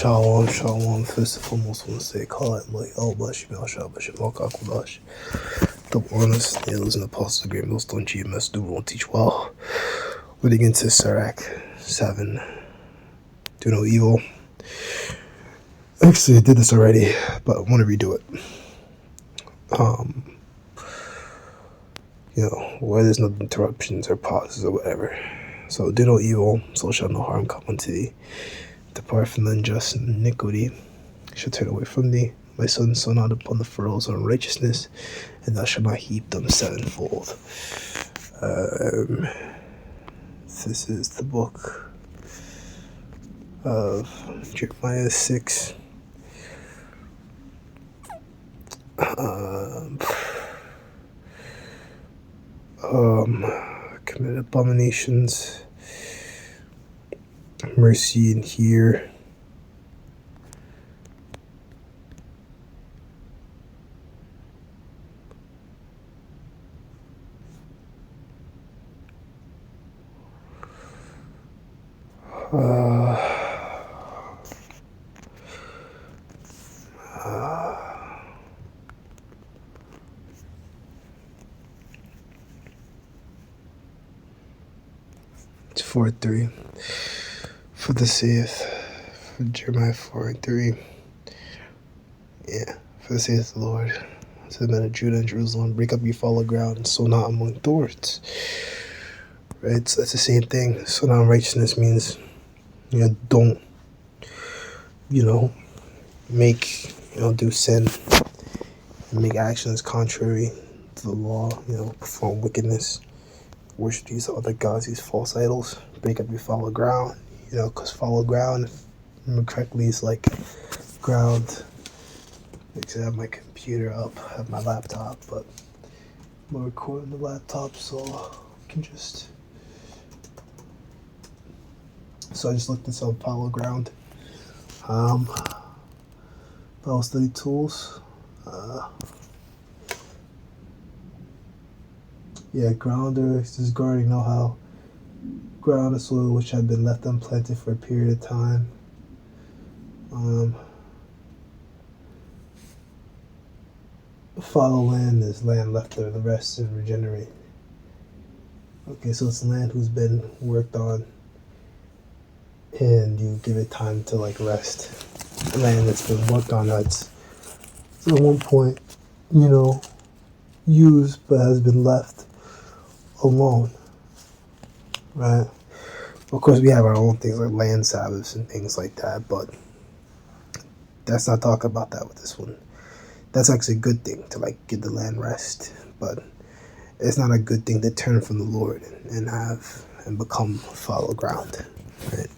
Shalom, shalom. First and foremost, I want to say, call it like, oh, bless you, Kakudash. The honest nails and apostles agree, most don't GMS do won't teach well. We're digging into Sirach 7. Do no evil. Actually, I did this already, but I want to redo it. Where there's no interruptions or pauses or whatever. So, do no evil, so shall no harm come unto thee. Depart from the unjust and iniquity, shall turn away from thee. My son, sow not upon the furrows of unrighteousness, and thou shalt not heap them sevenfold. This is the book of Jeremiah 6. Commit abominations, mercy in here. It's 4:3. For the saith, for Jeremiah 4:3. Yeah, for the saith the Lord, to the men of Judah and Jerusalem, break up your fallow ground, and sow not among thorns. Right, so that's the same thing. So now righteousness means, don't, make, do sin and make actions contrary to the law, perform wickedness, worship these other gods, these false idols, break up your fallow ground, because fallow ground, if I remember correctly, is like ground. I have my computer up, I have my laptop, but I'm recording the laptop, so I can just. So I just looked this up, fallow ground. Bible study tools. Grounder. This is guarding know-how. Ground of soil which had been left unplanted for a period of time. Fallow land is land left to the rest and regenerate. Okay, so it's land who's been worked on, and you give it time to rest. Land that's been worked on, that's at one point, used but has been left alone, right? Of course, we have our own things like land Sabbaths and things like that, but that's not talking about that with this one. That's actually a good thing to give the land rest, but it's not a good thing to turn from the Lord and become fallow ground, right?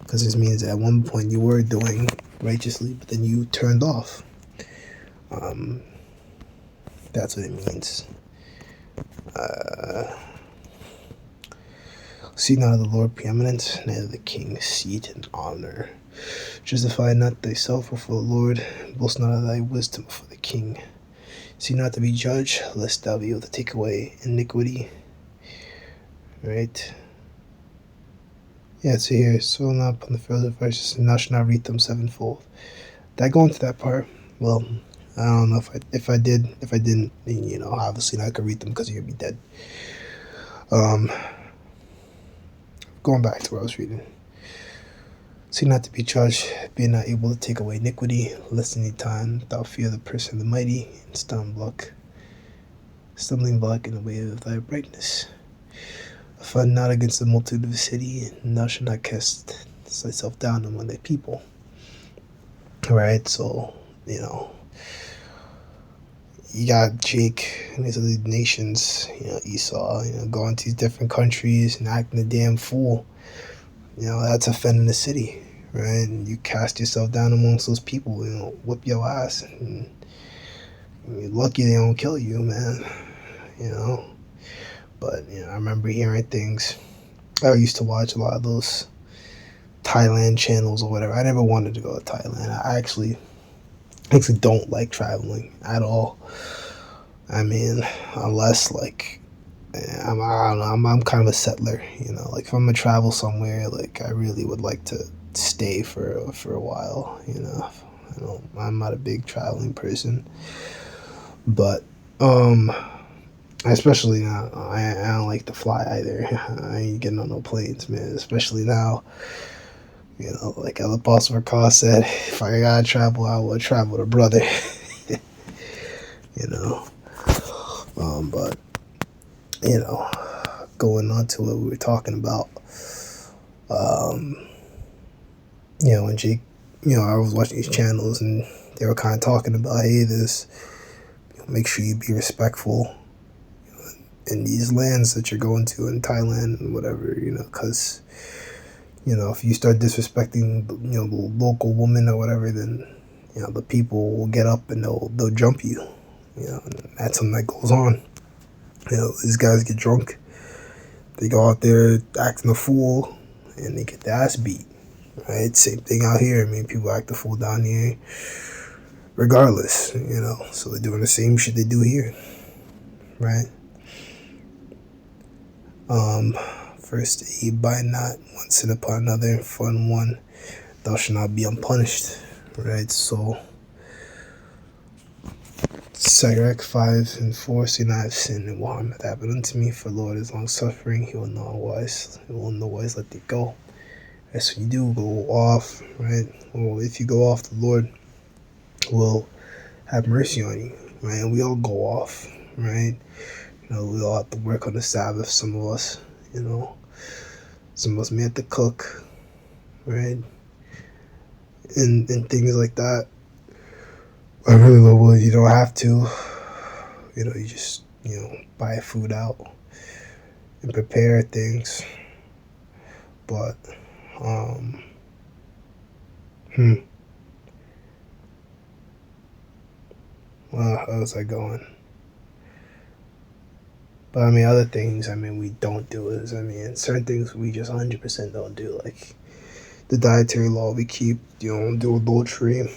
Because this means that at one point you were doing righteously, but then you turned off. That's what it means. See not the Lord preeminent, neither the king's seat and honor. Justify not thyself before the Lord, boast not of thy wisdom before the king. See not to be judged, lest thou be able to take away iniquity. Right? Yeah, so here, sow not upon the furrows of righteousness, and thou shalt not reap them sevenfold. Did I go into that part? Well, I don't know if I didn't, obviously not gonna read them because you'd be dead. Going back to what I was reading. See not to be judged, being not able to take away iniquity, lest any time thou fear the person of the mighty, and stumbling block in the way of thy brightness. Offend not against the multitude of the city, and thou shalt not cast thyself down among thy people. Alright, so, you got Jake and these other nations, Esau, going to these different countries and acting a damn fool. That's offending the city, right? And you cast yourself down amongst those people, whip your ass. And you're lucky they don't kill you, man, But, I remember hearing things. I used to watch a lot of those Thailand channels or whatever. I never wanted to go to Thailand. I actually don't like traveling at all. I mean, unless I don't know, I'm kind of a settler, if I'm gonna travel somewhere, I really would like to stay for a while. I'm not a big traveling person, but especially now, I don't like to fly either. I ain't getting on no planes, man. Especially now, like the Apostle Paul said, if I gotta travel, I will travel with a brother. you know. But going on to what we were talking about, when Jake, I was watching these channels and they were kind of talking about, hey, this, make sure you be respectful in these lands that you're going to in Thailand and whatever, because, if you start disrespecting, the local woman or whatever, then, the people will get up and they'll jump you, and that's something that goes on. These guys get drunk, they go out there acting a fool, and they get their ass beat, right? Same thing out here. I mean, people act a fool down here regardless, so they're doing the same shit they do here, right? First aid by not, one sin upon another, fun one, thou shalt not be unpunished, right? So, sirach 5:4, say not, I have sinned, and will harm hath happened unto me, for the Lord is long suffering, he will no wise let thee go. Right, so you do go off, right? Well, if you go off, the Lord will have mercy on you, right? And we all go off, right? We all have to work on the Sabbath, some of us, some of us may have to cook, right? And things like that. I really love what you don't have to. You just, buy food out and prepare things. But, well, how was I going? But, other things, we don't do is, certain things we just 100% don't do. Like, the dietary law we keep, don't do adultery.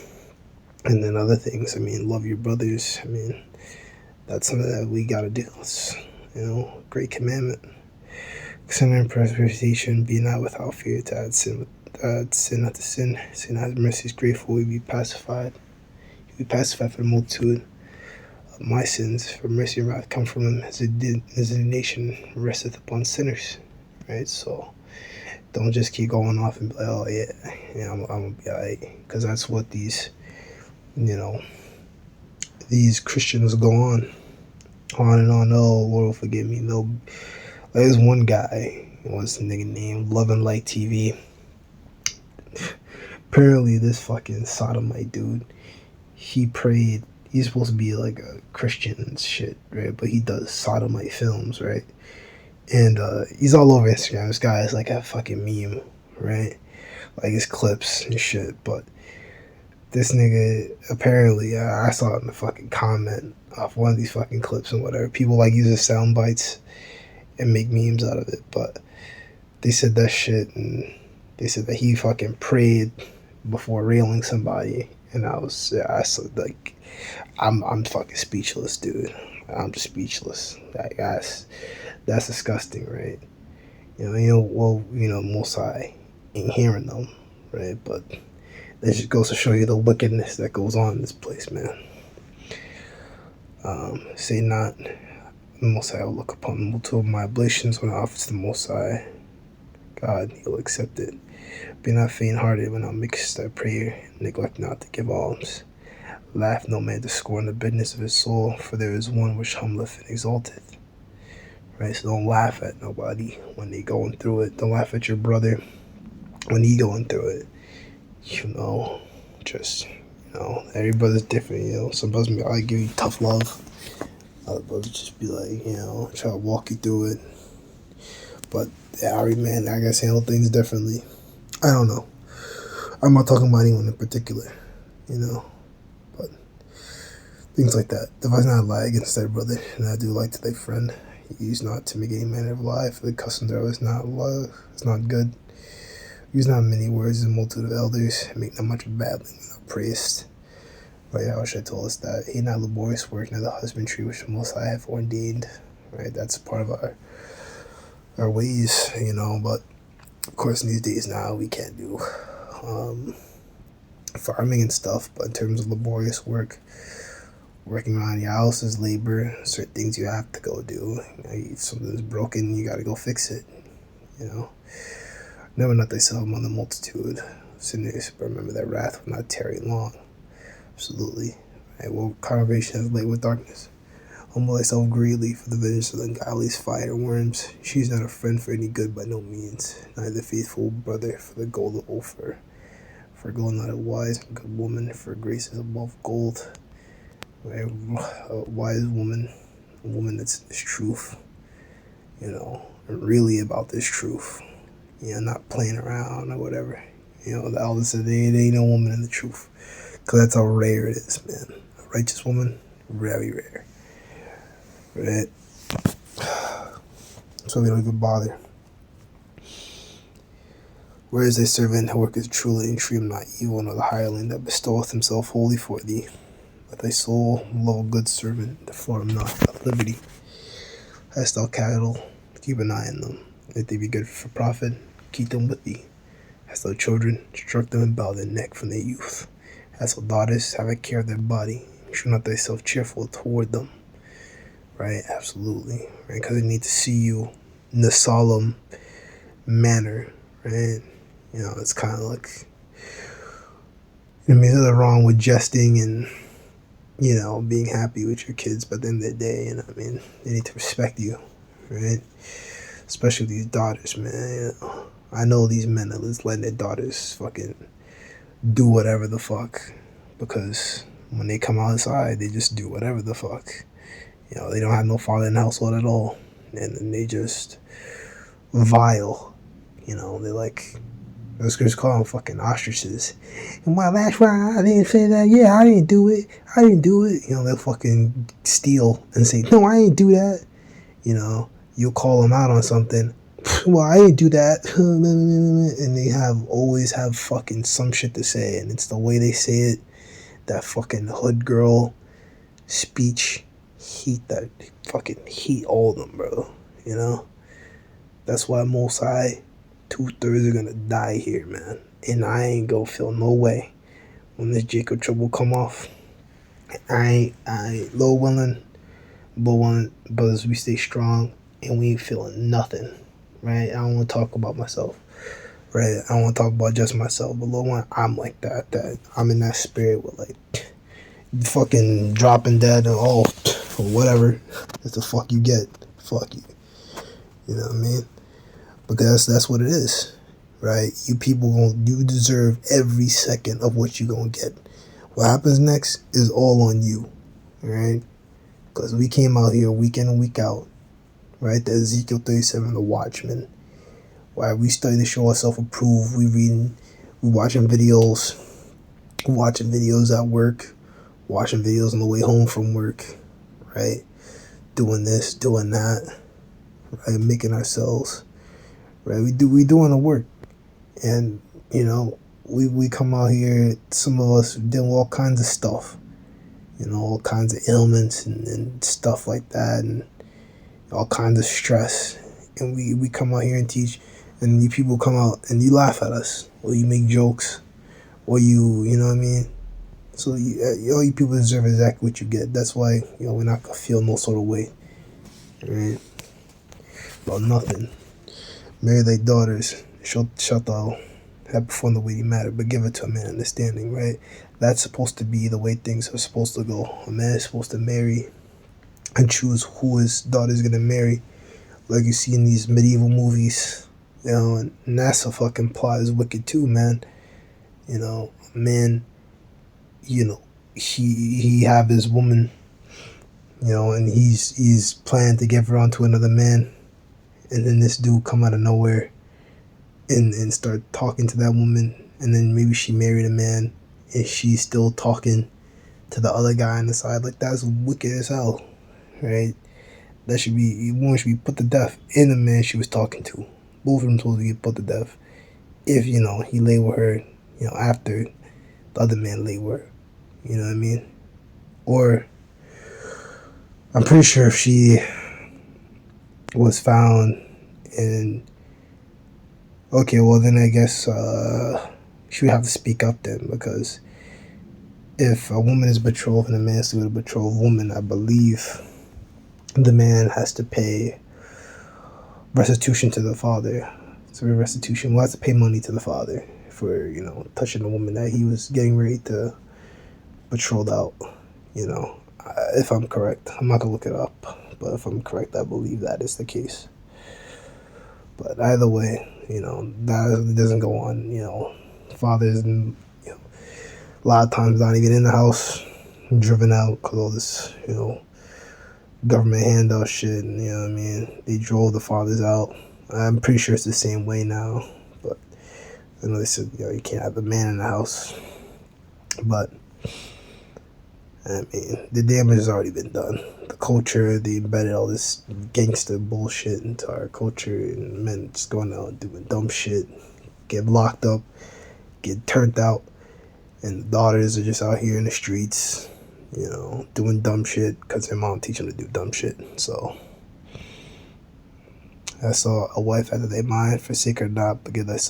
And then other things, love your brothers. That's something that we gotta do. It's, great commandment. Considering preservation, be not without fear to add sin not to sin. Sin has mercy is grateful, we be pacified. You be pacified for the multitude of my sins, for mercy and wrath come from him. His indignation resteth upon sinners. Right? So don't just keep going off and be like, oh yeah, I'm gonna be alright. Because that's what these Christians go on and on. Oh, Lord will forgive me. There's one guy, what's the nigga name? Love and Light TV. Apparently, this fucking sodomite dude, he prayed. He's supposed to be like a Christian and shit, right? But he does sodomite films, right? And he's all over Instagram. This guy is like a fucking meme, right? Like his clips and shit. But this nigga, apparently, I saw it in the fucking comment off one of these fucking clips and whatever. People like using sound bites and make memes out of it. But they said that shit, and they said that he fucking prayed before railing somebody. And I said, like, I'm fucking speechless, dude. I'm just speechless. Like, that's disgusting, right? Most High ain't hearing them, right? But it just goes to show you the wickedness that goes on in this place, man. Say not, the Most High will look upon the multitude of my oblations when I offer to the Most High God, he'll accept it. Be not faint-hearted when thou makest thy prayer, neglect not to give alms. Laugh no man to scorn the bitterness of his soul, for there is one which humbleth and exalteth. Right, so don't laugh at nobody when they going through it. Don't laugh at your brother when he going through it. Every brother's different, some brothers may give you tough love. Other brothers just be like, try to walk you through it. But every man, I guess, handle things differently. I don't know. I'm not talking about anyone in particular, but things like that. If I not lie against thy brother, and I do lie to thy friend, use not to make any manner of lie, for the custom thereof is not love, it's not good. Use not many words in the multitude of elders, make not much of babbling without praise. Right, Yahushua told us that he not laborious work, nor the husbandry which the Most High have ordained. Right, that's part of our ways, but of course in these days now we can't do farming and stuff, but in terms of laborious work, working around your house is labor. Certain things you have to go do. If something's broken, you gotta go fix it. Never not thyself among the multitude. Sinners, but remember that wrath will not tarry long. Absolutely. Right, well, congregation is late with darkness. Humble thyself greatly for the vengeance of the ungodly's fire and worms. She is not a friend for any good by no means, neither faithful brother for the gold of Ophir. For gold not a wise and good woman, for grace is above gold. Right? A wise woman, a woman that's in this truth, really about this truth. Not playing around or whatever. The elders said there ain't no woman in the truth. Because that's how rare it is, man. A righteous woman, very rare. Right? So we don't even bother. Where is thy servant who worketh truly and treat him not evil, nor the hireling that bestoweth himself wholly for thee? Let thy soul love a good servant, defraud him not of liberty. Hast thou cattle, keep an eye on them. If they be good for profit, keep them with thee. Hast thou children, instruct them and bow their neck from their youth. Hast thou daughters, have a care of their body. Show not thyself cheerful toward them. Right? Absolutely. Right? Because they need to see you in the solemn manner. Right? It's kind of like, there's nothing wrong with jesting and, being happy with your kids, but at the end of the day, they need to respect you. Right? Especially these daughters, man. I know these men are just letting their daughters fucking do whatever the fuck, because when they come outside, they just do whatever the fuck. They don't have no father in the household at all, and then they just vile. They like, those girls call them fucking ostriches. And well, that's why I didn't say that. Yeah, I didn't do it. They'll fucking steal and say, no, I didn't do that. You'll call them out on something. Well, I didn't do that. And they always have fucking some shit to say. And it's the way they say it. That fucking hood girl speech. Heat all of them, bro. That's why Most High, 2/3 are gonna die here, man. And I ain't gonna feel no way when this Jacob trouble come off. I ain't low willing, but as we stay strong and we ain't feeling nothing, right? I don't want to talk about myself, right? I don't want to talk about just myself, but low one, I'm like that I'm in that spirit with like fucking dropping dead and or whatever. That's the fuck you get. Fuck you. You know what I mean? Because that's what it is, right? You people you deserve every second of what you gonna get. What happens next is all on you, right? Because we came out here week in and week out, right? The Ezekiel 37, the Watchmen. Right? We study to show ourselves approved. We watching videos at work, watching videos on the way home from work, right? Doing this, doing that, right? Making ourselves, right? We doing the work, and we come out here. Some of us dealing with all kinds of stuff, all kinds of ailments and stuff like that, and all kinds of stress. And we come out here and teach, and you people come out and you laugh at us, or you make jokes, or you know what I mean? So all you people deserve exactly what you get. That's why we're not gonna feel no sort of way, right? About nothing. Marry thy daughters, shalt thou have performed the weighty matter, but give it to a man understanding, right? That's supposed to be the way things are supposed to go. A man is supposed to marry and choose who his daughter is gonna marry, like you see in these medieval movies, and that's a fucking plot is wicked too, man. Man, he have his woman, and he's planning to give her on to another man, and then this dude come out of nowhere and start talking to that woman, and then maybe she married a man and she's still talking to the other guy on the side. Like, that's wicked as hell, right? That woman should be put to death, and the man she was talking to, both of them supposed to get put to death if he lay with her after the other man lay with her. You know what I mean? Or I'm pretty sure if she was found and okay, well then I guess she would have to speak up then, because if a woman is betrothed and a man is with a betrothed woman, I believe the man has to pay restitution to the father. So restitution, will have to pay money to the father for, touching the woman that he was getting ready to betroth out. If I'm correct, I'm not gonna look it up, but if I'm correct, I believe that is the case. But either way, that doesn't go on. Fathers, a lot of times not even in the house, driven out because all this, government handout shit. And, what I mean, they drove the fathers out. I'm pretty sure it's the same way now, but I know they said you can't have a man in the house. But I mean, the damage has already been done. The culture, they embedded all this gangster bullshit into our culture, and men just going out and doing dumb shit, get locked up, get turned out, and the daughters are just out here in the streets, doing dumb shit because their mom teach them to do dumb shit. So I saw a wife after their mind, forsake her not, but give not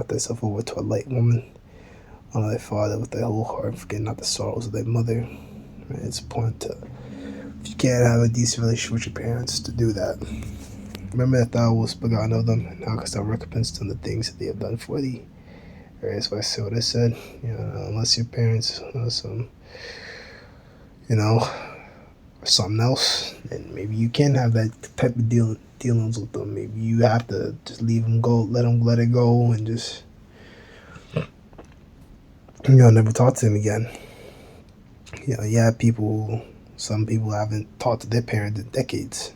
thyself over to a light woman. Honor thy father with thy whole heart, forget not the sorrows of thy mother. Right? It's important to, if you can't have a decent relationship with your parents, to do that. Remember that thou wast begotten of them, and now canst thou recompense them the things that they have done for thee. Right? That's why I said what I said. Unless your parents, or something else, then maybe you can have that type of dealings with them. Maybe you have to just leave them go, let it go, and just never talk to them again. Some people haven't talked to their parents in decades.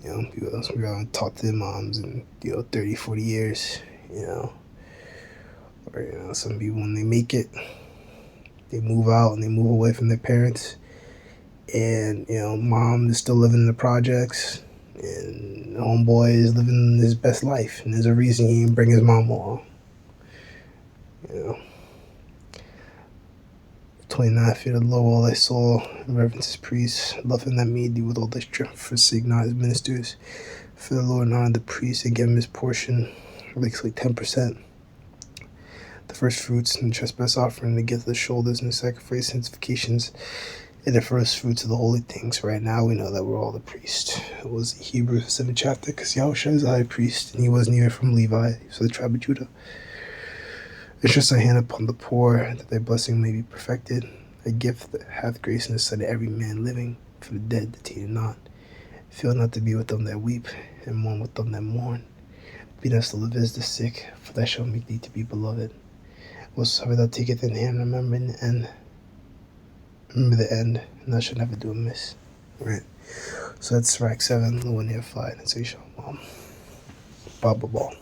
People haven't talked to their moms in 30, 40 years. Or some people, when they make it, they move out and they move away from their parents, and mom is still living in the projects, and the homeboy is living his best life, and there's a reason he didn't bring his mom along. 29, fear the Lord all thy soul, reverence his priests, love him that made thee with all thy strength, forsake not his ministers. Fear the Lord and honor the priest, and give him his portion, like 10%. The first fruits and the trespass offering, the gift of the shoulders and the sacrifice, sanctifications, and the first fruits of the holy things. Right now we know that we're all the priest. It was Hebrews 7th chapter, because Yahushua is a high priest, and he wasn't even from Levi, so the tribe of Judah. It's just a hand upon the poor, that their blessing may be perfected, a gift that hath grace in the sight of every man living, for the dead detain it not. Feel not to be with them that weep, and mourn with them that mourn. Be not slow to visit the sick, for that shall make thee to be beloved. Whatsoever thou taketh in hand, remember the end, and thou shalt never do amiss. Right? So that's sirach 7, the one here 5, and say shalom. Blah, blah, blah.